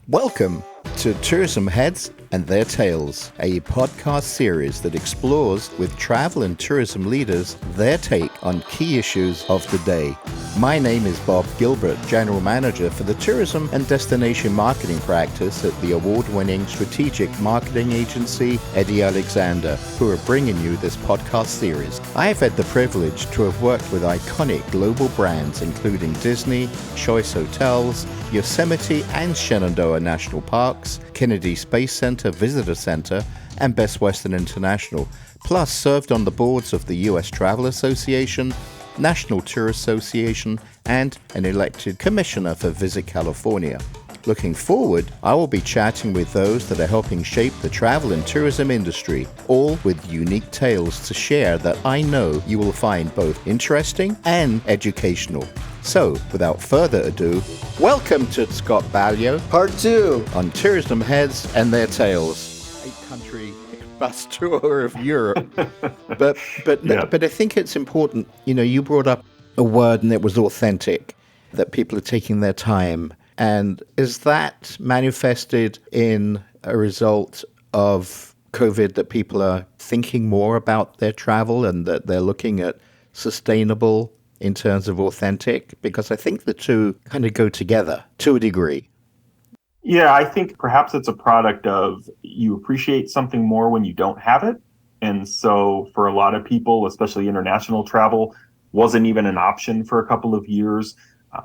Welcome to Tourism Heads and Their Tales, a podcast series that explores with travel and tourism leaders their take on key issues of the day. My name is Bob Gilbert, General Manager for the Tourism and Destination Marketing Practice at the award-winning strategic marketing agency Eddie Alexander, who are bringing you this podcast series. I have had the privilege to have worked with iconic global brands including Disney, Choice Hotels, Yosemite and Shenandoah National Parks, Kennedy Space Center Visitor Center, and Best Western International, plus served on the boards of the U.S. Travel Association, National Tour Association, and an elected commissioner for Visit California. Looking forward, I will be chatting with those that are helping shape the travel and tourism industry, all with unique tales to share that I know you will find both interesting and educational. So, without further ado, welcome to Scott Balyo, Part 2 on Tourism Heads and Their Tales, a country bus tour of Europe. But I think it's important, you brought up a word and it was authentic, that people are taking their time. And is that manifested in a result of COVID, that people are thinking more about their travel and that they're looking at sustainable in terms of authentic? Because I think the two kind of go together to a degree. Yeah, I think perhaps it's a product of you appreciate something more when you don't have it. And so for a lot of people, especially international travel, wasn't even an option for a couple of years.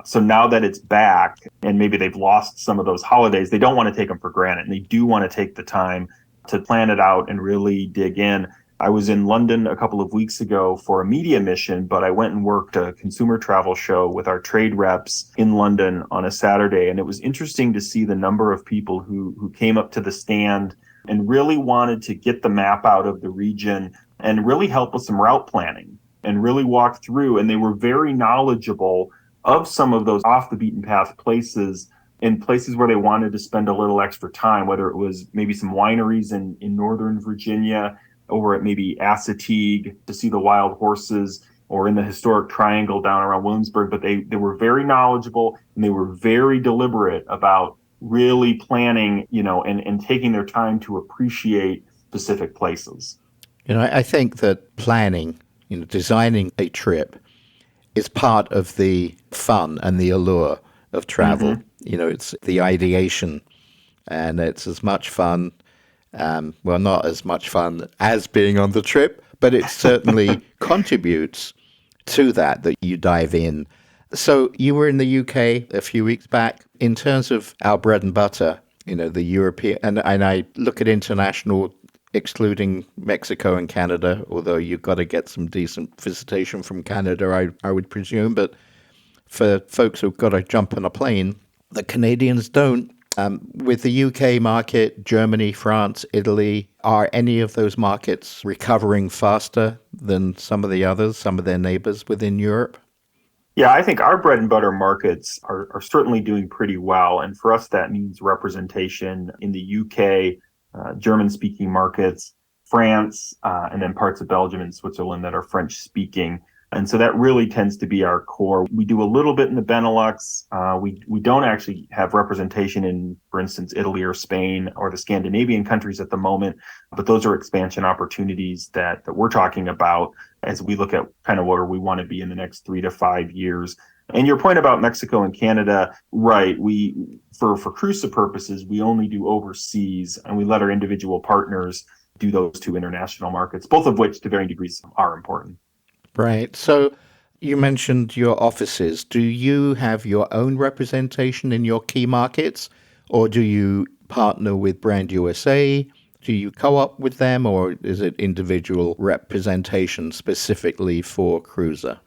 So now that it's back and maybe they've lost some of those holidays, they don't want to take them for granted. And they do want to take the time to plan it out and really dig in. I was in London a couple of weeks ago for a media mission, but I went and worked a consumer travel show with our trade reps in London on a Saturday. And it was interesting to see the number of people who came up to the stand and really wanted to get the map out of the region and really help with some route planning and really walk through. And they were very knowledgeable of some of those off the beaten path places and places where they wanted to spend a little extra time, whether it was maybe some wineries in Northern Virginia, over at maybe Assateague to see the wild horses, or in the historic triangle down around Williamsburg. But they were very knowledgeable and they were very deliberate about really planning, and taking their time to appreciate specific places. I think that planning, designing a trip is part of the fun and the allure of travel. Mm-hmm. It's the ideation, and it's as much fun. Not as much fun as being on the trip, but it certainly contributes to that you dive in. So you were in the UK a few weeks back. In terms of our bread and butter, the European, and I look at international, excluding Mexico and Canada, although you've got to get some decent visitation from Canada, I would presume. But for folks who've got to jump on a plane, the Canadians don't. With the UK market, Germany, France, Italy, are any of those markets recovering faster than some of the others, some of their neighbors within Europe? Yeah, I think our bread and butter markets are certainly doing pretty well. And for us, that means representation in the UK, German-speaking markets, France, and then parts of Belgium and Switzerland that are French-speaking. And so that really tends to be our core. We do a little bit in the Benelux. We don't actually have representation in, for instance, Italy or Spain or the Scandinavian countries at the moment. But those are expansion opportunities that we're talking about as we look at kind of where we want to be in the next 3 to 5 years. And your point about Mexico and Canada, right, for CRUSA purposes, we only do overseas, and we let our individual partners do those two international markets, both of which to varying degrees are important. Right. So you mentioned your offices. Do you have your own representation in your key markets, or do you partner with Brand USA? Do you co-op with them, or is it individual representation specifically for CRUSA?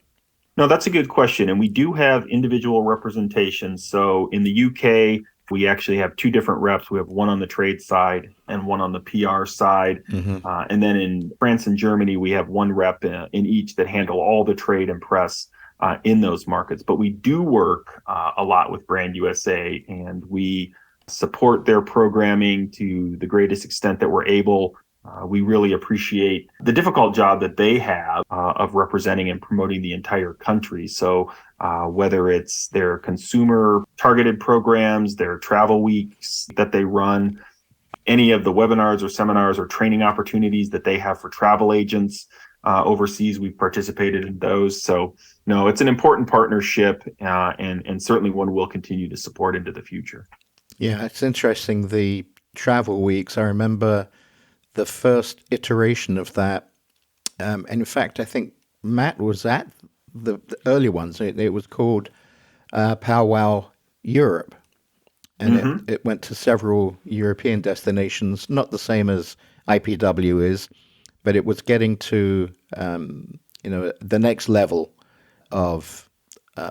No, that's a good question. And we do have individual representation. So in the UK, we actually have two different reps. We have one on the trade side and one on the PR side. Mm-hmm. And then in France and Germany, we have one rep in each that handle all the trade and press in those markets. But we do work a lot with Brand USA, and we support their programming to the greatest extent that we're able. We really appreciate the difficult job that they have of representing and promoting the entire country. So whether it's their consumer targeted programs, their travel weeks that they run, any of the webinars or seminars or training opportunities that they have for travel agents overseas, we've participated in those. So no, it's an important partnership and certainly one we'll continue to support into the future. Yeah, it's interesting. The travel weeks, I remember the first iteration of that. In fact, I think Matt was at the early ones. It was called Powwow Europe, and it went to several European destinations, not the same as IPW is, but it was getting to the next level of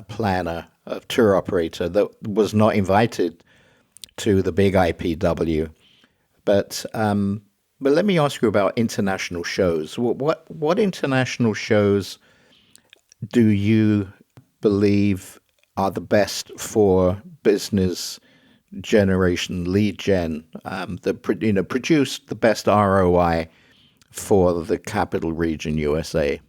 planner, of tour operator that was not invited to the big IPW. But let me ask you about international shows. What international shows do you believe are the best for business generation, lead gen, that produce the best ROI for the capital region USA?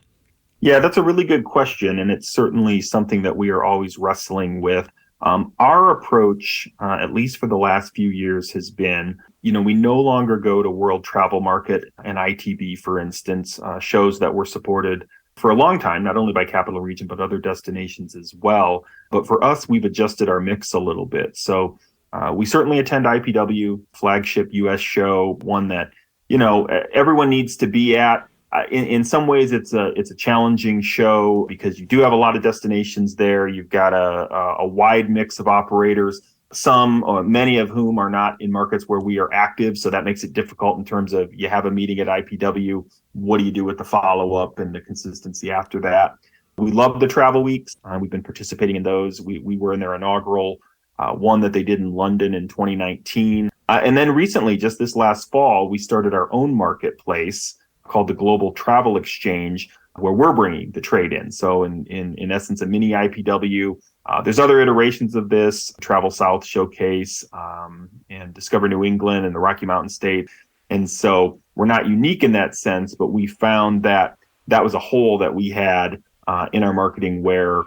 Yeah, that's a really good question, and it's certainly something that we are always wrestling with. Our approach, at least for the last few years, has been, we no longer go to World Travel Market and ITB, for instance, shows that were supported for a long time, not only by Capital Region, but other destinations as well. But for us, we've adjusted our mix a little bit. So we certainly attend IPW, flagship US show, one that, everyone needs to be at. In some ways, it's a challenging show because you do have a lot of destinations there. You've got a wide mix of operators, some or many of whom are not in markets where we are active. So that makes it difficult in terms of you have a meeting at IPW. What do you do with the follow-up and the consistency after that? We love the travel weeks. We've been participating in those. We were in their inaugural one that they did in London in 2019. And then recently, just this last fall, we started our own marketplace called the Global Travel Exchange, where we're bringing the trade in. So in essence, a mini IPW. There's other iterations of this, Travel South Showcase, and Discover New England and the Rocky Mountain State. And so we're not unique in that sense, but we found that that was a hole that we had in our marketing where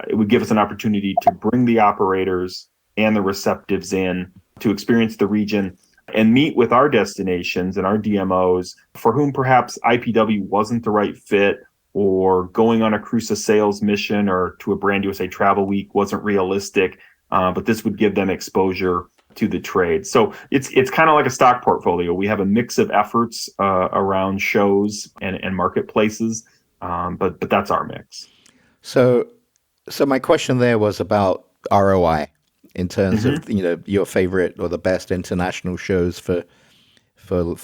it would give us an opportunity to bring the operators and the receptives in to experience the region and meet with our destinations and our DMOs for whom perhaps IPW wasn't the right fit, or going on a CRUSA sales mission or to a Brand USA Travel Week wasn't realistic, but this would give them exposure to the trade. So it's kind of like a stock portfolio. We have a mix of efforts around shows and marketplaces, but that's our mix. So my question there was about ROI in terms of your favorite or the best international shows for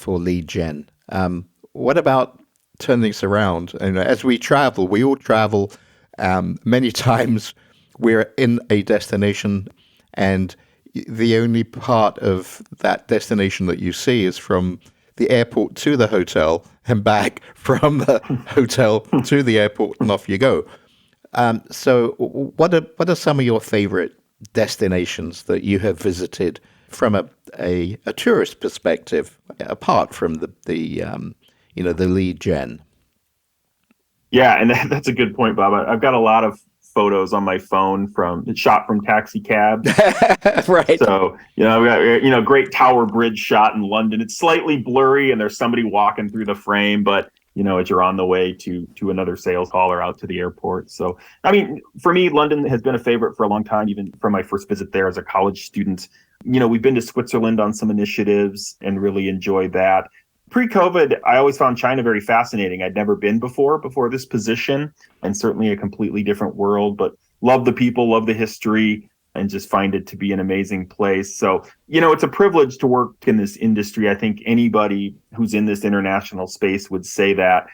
lead gen. What about turn this around? And as we travel, we all travel. Many times we're in a destination, and the only part of that destination that you see is from the airport to the hotel and back, from the hotel to the airport, and off you go. So what are some of your favorite destinations that you have visited from a tourist perspective, apart from the lead gen? Yeah, and that's a good point, Bob. I've got a lot of photos on my phone shot from taxi cabs. Right. So, I've got, great Tower Bridge shot in London. It's slightly blurry and there's somebody walking through the frame, but as you're on the way to another sales call or out to the airport. So, I mean, for me, London has been a favorite for a long time, even from my first visit there as a college student. We've been to Switzerland on some initiatives and really enjoyed that. Pre-COVID, I always found China very fascinating. I'd never been before this position, and certainly a completely different world, but love the people, love the history, and just find it to be an amazing place. So, it's a privilege to work in this industry. I think anybody who's in this international space would say that.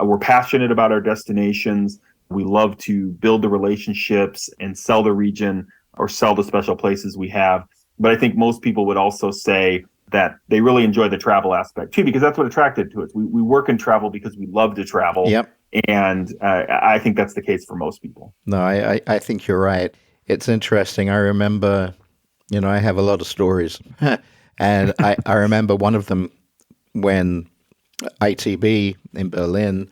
We're passionate about our destinations. We love to build the relationships and sell the region or sell the special places we have. But I think most people would also say that they really enjoy the travel aspect too, because that's what attracted to us. We work in travel because we love to travel. Yep. And I think that's the case for most people. No, I think you're right. It's interesting. I remember, I have a lot of stories. And I remember one of them when ITB in Berlin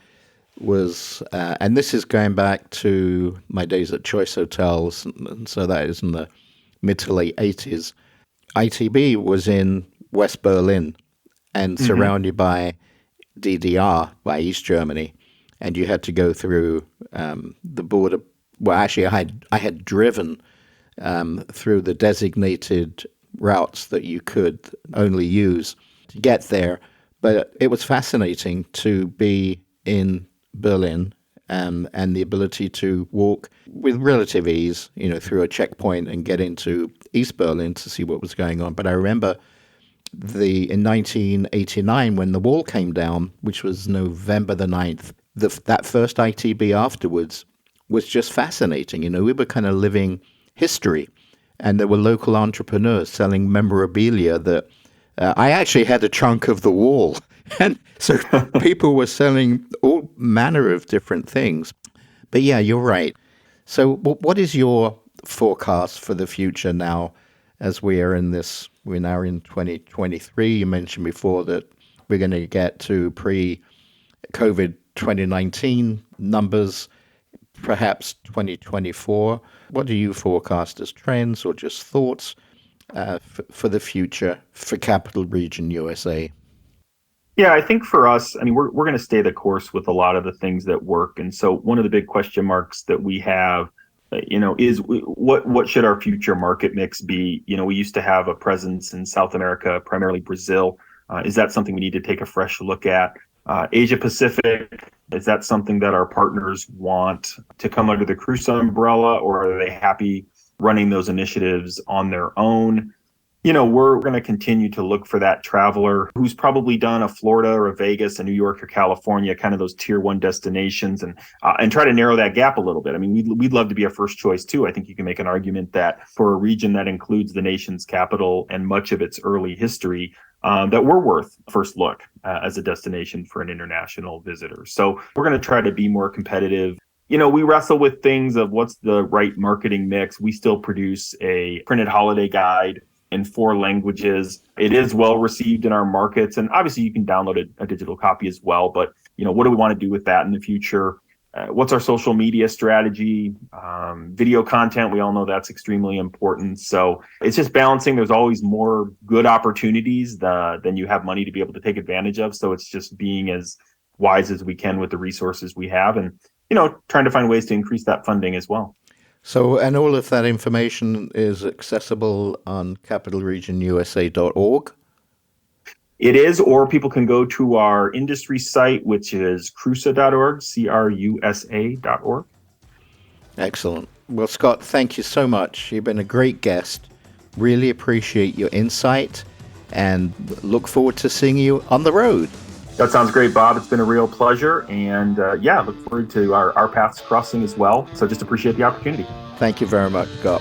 was, and this is going back to my days at Choice Hotels, and so that is in the mid to late 80s. ITB was in West Berlin and surrounded by DDR, by East Germany, and you had to go through the border. Well, actually, I had driven through the designated routes that you could only use to get there. But it was fascinating to be in Berlin and the ability to walk with relative ease, through a checkpoint and get into East Berlin to see what was going on. But I remember in 1989, when the wall came down, which was November the 9th, that first ITB afterwards was just fascinating. We were kind of living history, and there were local entrepreneurs selling memorabilia that I actually had a chunk of the wall. And so people were selling all manner of different things. But yeah, you're right. So what is your forecast for the future now as we're now in 2023? You mentioned before that we're going to get to pre-COVID 2019 numbers, perhaps 2024. What do you forecast as trends or just thoughts for the future for Capital Region USA? Yeah, I think for us, we're going to stay the course with a lot of the things that work. And so one of the big question marks that we have, is what should our future market mix be? We used to have a presence in South America, primarily Brazil. Is that something we need to take a fresh look at? Asia Pacific, is that something that our partners want to come under the CRUSA umbrella, or are they happy running those initiatives on their own? We're going to continue to look for that traveler who's probably done a Florida or a Vegas, a New York or California, kind of those tier one destinations, and try to narrow that gap a little bit. We'd love to be a first choice too. I think you can make an argument that for a region that includes the nation's capital and much of its early history, that we're worth first look as a destination for an international visitor. So we're going to try to be more competitive. We wrestle with things of what's the right marketing mix. We still produce a printed holiday guide in 4 languages. It is well received in our markets, and obviously you can download a digital copy as well. But what do we want to do with that in the future? What's our social media strategy? Video content, we all know that's extremely important. So it's just balancing. There's always more good opportunities than you have money to be able to take advantage of. So it's just being as wise as we can with the resources we have, and trying to find ways to increase that funding as well. So, and all of that information is accessible on capitalregionusa.org? It is, or people can go to our industry site, which is CRUSA.org, CRUSA.org. Excellent. Well, Scott, thank you so much. You've been a great guest. Really appreciate your insight and look forward to seeing you on the road. That sounds great, Bob. It's been a real pleasure. And look forward to our paths crossing as well. So just appreciate the opportunity. Thank you very much, Scott.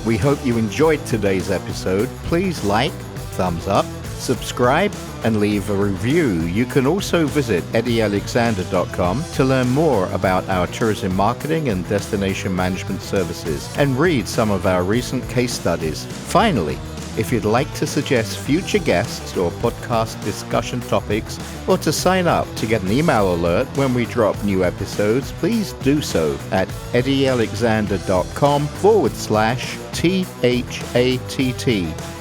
We hope you enjoyed today's episode. Please like, thumbs up, subscribe, and leave a review. You can also visit eddiealexander.com to learn more about our tourism marketing and destination management services and read some of our recent case studies. Finally, if you'd like to suggest future guests or podcast discussion topics, or to sign up to get an email alert when we drop new episodes, please do so at eddiealexander.com/THATT.